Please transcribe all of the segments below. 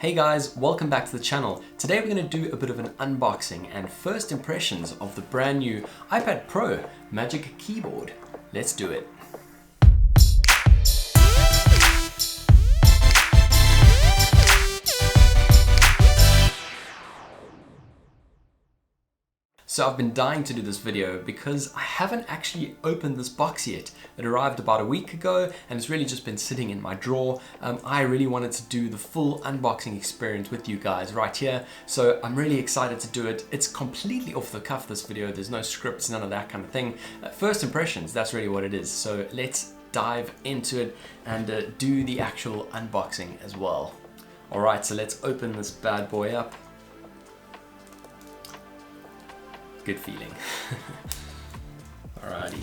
Hey guys, welcome back to the channel. Today we're going to do a bit of an unboxing and first impressions of the brand new iPad Pro Magic Keyboard. Let's do it. So I've been dying to do this video because I haven't actually opened this box yet. It arrived about a week ago and it's really just been sitting in my drawer. I really wanted to do the full unboxing experience with you guys right here. So I'm really excited to do it. It's completely off the cuff, this video. There's no scripts, none of that kind of thing. First impressions, that's really what it is. So let's dive into it and do the actual unboxing as well. All right, so let's open this bad boy up. Good feeling. Alrighty.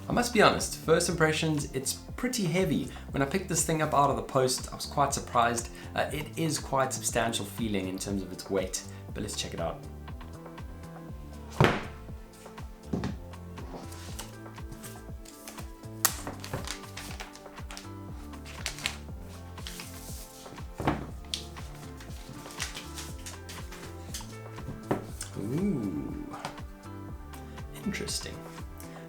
I must be honest, first impressions, it's pretty heavy. When I picked this thing up out of the post, I was quite surprised. It is quite substantial feeling in terms of its weight, but let's check it out. Ooh, interesting.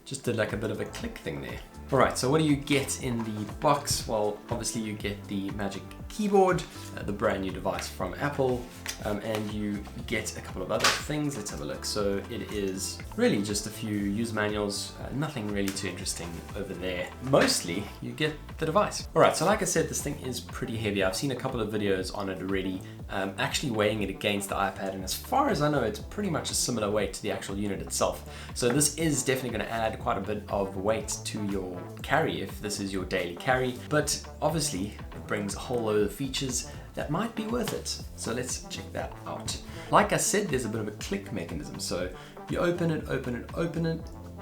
Just did like a bit of a click thing there. All right, so what do you get in the box? Well, obviously you get the Magic Keyboard, the brand new device from Apple, and you get a couple of other things. Let's have a look. So it is really just a few user manuals, nothing really too interesting over there. Mostly you get the device. All right, so like I said, this thing is pretty heavy. I've seen a couple of videos on it already, actually weighing it against the iPad, and as far as I know, it's pretty much a similar weight to the actual unit itself. So this is definitely going to add quite a bit of weight to your carry if this is your daily carry, but obviously it brings a whole load of features that might be worth it. So let's check that out. Like I said, there's a bit of a click mechanism. So you open it,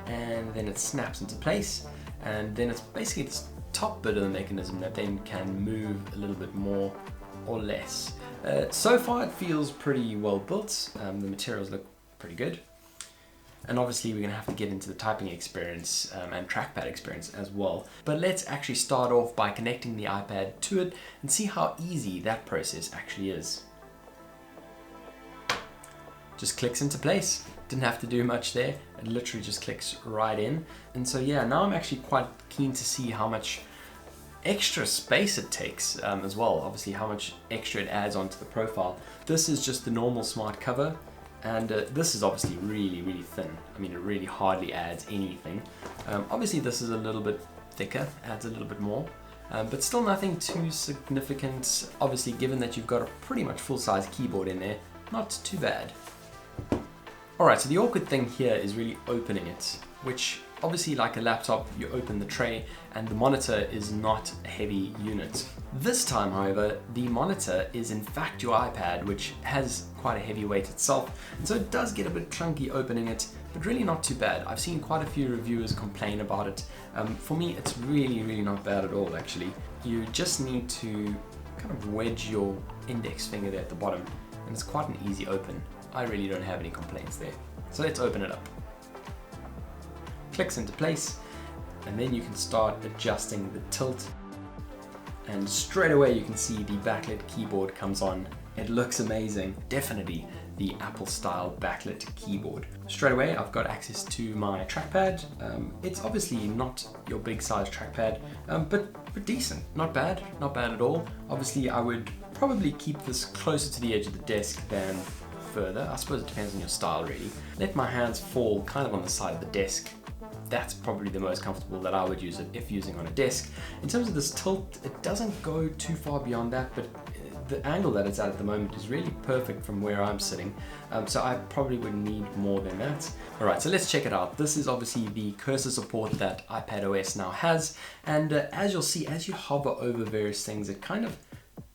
and then it snaps into place. And then it's basically this top bit of the mechanism that then can move a little bit more or less. So far it feels pretty well built. The materials look pretty good. And obviously we're going to have to get into the typing experience and trackpad experience as well. But let's actually start off by connecting the iPad to it and see how easy that process actually is. Just clicks into place. Didn't have to do much there. It literally just clicks right in. And so yeah, now I'm actually quite keen to see how much extra space it takes as well. Obviously how much extra it adds onto the profile. This is just the normal smart cover. And this is obviously really, really thin. I mean, it really hardly adds anything. Obviously this is a little bit thicker, adds a little bit more, but still nothing too significant. Obviously, given that you've got a pretty much full-size keyboard in there, not too bad. All right, so the awkward thing here is really opening it, which obviously like a laptop, you open the tray and the monitor is not a heavy unit. This time, however, the monitor is in fact your iPad, which has quite a heavy weight itself. And so it does get a bit clunky opening it, but really not too bad. I've seen quite a few reviewers complain about it. For me, it's really, really not bad at all, actually. You just need to kind of wedge your index finger there at the bottom, and it's quite an easy open. I really don't have any complaints there. So let's open it up. Clicks into place, and then you can start adjusting the tilt, and straight away you can see the backlit keyboard comes on. It looks amazing. Definitely the Apple style backlit keyboard. Straight away I've got access to my trackpad. It's obviously not your big size trackpad, but decent. Not bad at all. Obviously I would probably keep this closer to the edge of the desk than further. I suppose it depends on your style really. Let my hands fall kind of on the side of the desk. That's probably the most comfortable that I would use it if using on a desk. In terms of this tilt, it doesn't go too far beyond that, but the angle that it's at the moment is really perfect from where I'm sitting. So I probably would need more than that. All right, so let's check it out. This is obviously the cursor support that iPadOS now has. And as you'll see, as you hover over various things, it kind of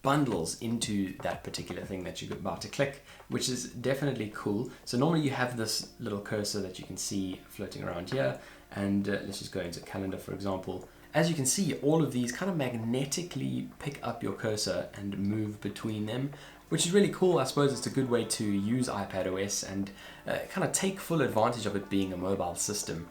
bundles into that particular thing that you're about to click, which is definitely cool. So normally you have this little cursor that you can see floating around here, and let's just go into calendar, for example. As you can see, all of these kind of magnetically pick up your cursor and move between them, which is really cool. I suppose it's a good way to use iPadOS and kind of take full advantage of it being a mobile system.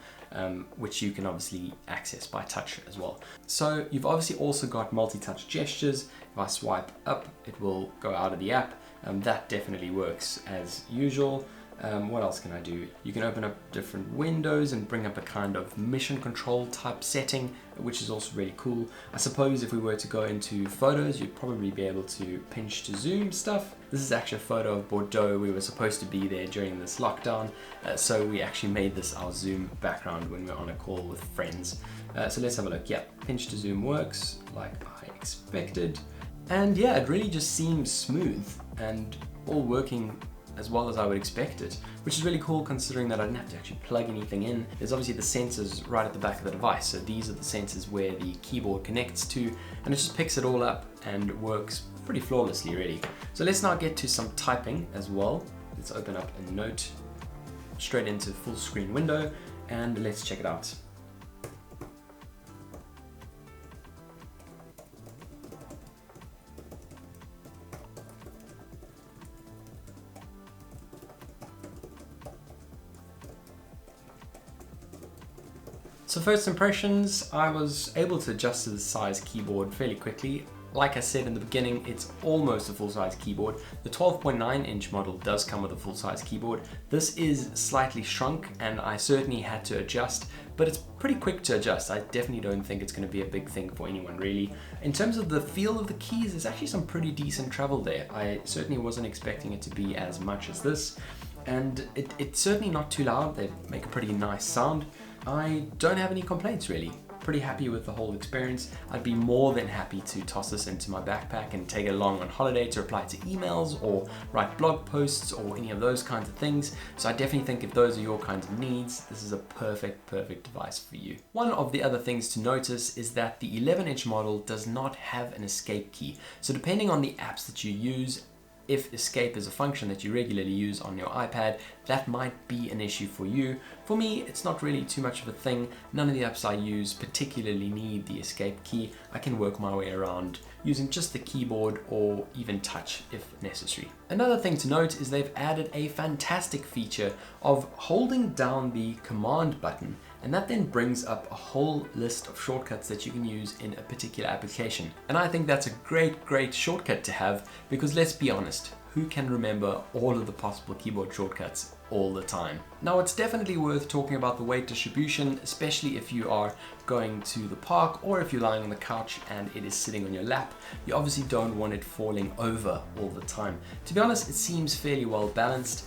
which you can obviously access by touch as well. So you've obviously also got multi-touch gestures. If I swipe up, it will go out of the app. That definitely works as usual. What else can I do? You can open up different windows and bring up a kind of mission control type setting, which is also really cool. I suppose if we were to go into photos, you'd probably be able to pinch to zoom stuff. This is actually a photo of Bordeaux. We were supposed to be there during this lockdown, so we actually made this our Zoom background when we were on a call with friends. So let's have a look. Yeah, pinch to zoom works like I expected. And yeah, it really just seems smooth and all working as well as I would expect it, which is really cool considering that I didn't have to actually plug anything in. There's obviously the sensors right at the back of the device, so these are the sensors where the keyboard connects to, and it just picks it all up and works pretty flawlessly really. So let's now get to some typing as well. Let's open up a note straight into full screen window and let's check it out. So first impressions, I was able to adjust to the size keyboard fairly quickly. Like I said in the beginning, it's almost a full-size keyboard. The 12.9-inch model does come with a full-size keyboard. This is slightly shrunk and I certainly had to adjust, but it's pretty quick to adjust. I definitely don't think it's going to be a big thing for anyone really. In terms of the feel of the keys, there's actually some pretty decent travel there. I certainly wasn't expecting it to be as much as this, and it's certainly not too loud. They make a pretty nice sound. I don't have any complaints really. Pretty happy with the whole experience. I'd be more than happy to toss this into my backpack and take it along on holiday to reply to emails or write blog posts or any of those kinds of things. So I definitely think if those are your kinds of needs, this is a perfect device for you. One of the other things to notice is that the 11-inch model does not have an escape key. So depending on the apps that you use, if escape is a function that you regularly use on your iPad, that might be an issue for you. For me, it's not really too much of a thing. None of the apps I use particularly need the escape key. I can work my way around using just the keyboard or even touch if necessary. Another thing to note is they've added a fantastic feature of holding down the command button, and that then brings up a whole list of shortcuts that you can use in a particular application. And I think that's a great shortcut to have, because let's be honest, who can remember all of the possible keyboard shortcuts all the time? Now, it's definitely worth talking about the weight distribution, especially if you are going to the park or if you're lying on the couch and it is sitting on your lap. You obviously don't want it falling over all the time. To be honest, it seems fairly well balanced.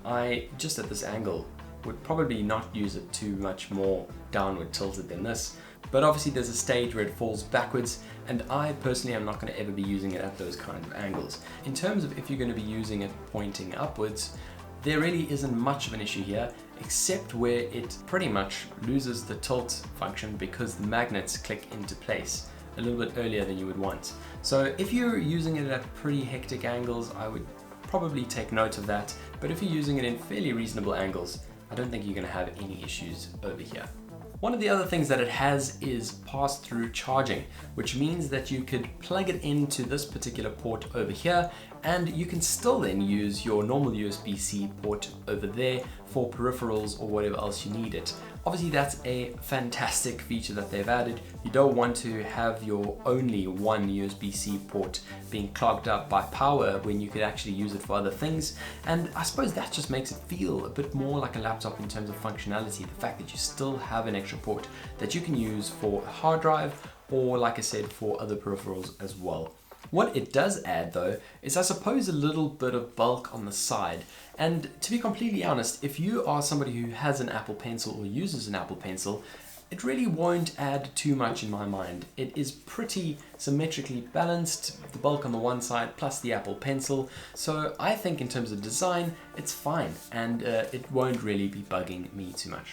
I, just at this angle, would probably not use it too much more downward tilted than this. But obviously there's a stage where it falls backwards, and I personally am not going to ever be using it at those kind of angles. In terms of if you're going to be using it pointing upwards, there really isn't much of an issue here, except where it pretty much loses the tilt function because the magnets click into place a little bit earlier than you would want. So if you're using it at pretty hectic angles, I would probably take note of that. But if you're using it in fairly reasonable angles, I don't think you're going to have any issues over here. One of the other things that it has is pass-through charging, which means that you could plug it into this particular port over here, and you can still then use your normal USB-C port over there for peripherals or whatever else you need it. Obviously that's a fantastic feature that they've added. You don't want to have your only one USB-C port being clogged up by power when you could actually use it for other things. And I suppose that just makes it feel a bit more like a laptop in terms of functionality. The fact that you still have an extra port that you can use for a hard drive or, like I said, for other peripherals as well. What it does add though is, I suppose, a little bit of bulk on the side. And to be completely honest, if you are somebody who has an Apple Pencil or uses an Apple Pencil, it really won't add too much in my mind. It is pretty symmetrically balanced, the bulk on the one side plus the Apple Pencil. So I think in terms of design, it's fine, and it won't really be bugging me too much.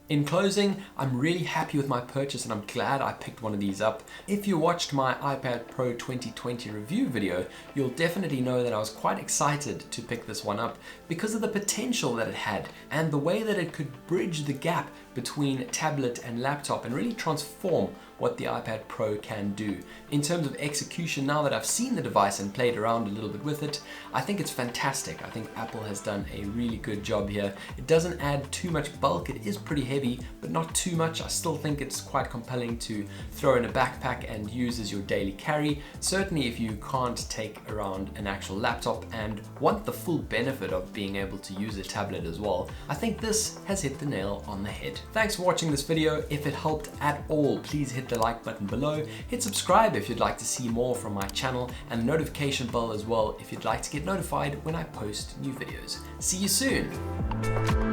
In closing, I'm really happy with my purchase and I'm glad I picked one of these up. If you watched my iPad Pro 2020 review video, you'll definitely know that I was quite excited to pick this one up because of the potential that it had and the way that it could bridge the gap between tablet and laptop and really transform what the iPad Pro can do. In terms of execution, now that I've seen the device and played around a little bit with it, I think it's fantastic. I think Apple has done a really good job here. It doesn't add too much bulk. It is pretty heavy, but not too much. I still think it's quite compelling to throw in a backpack and use as your daily carry. Certainly if you can't take around an actual laptop and want the full benefit of being able to use a tablet as well, I think this has hit the nail on the head. Thanks for watching this video. If it helped at all, please hit the like button below, hit subscribe if you'd like to see more from my channel, and the notification bell as well if you'd like to get notified when I post new videos. See you soon!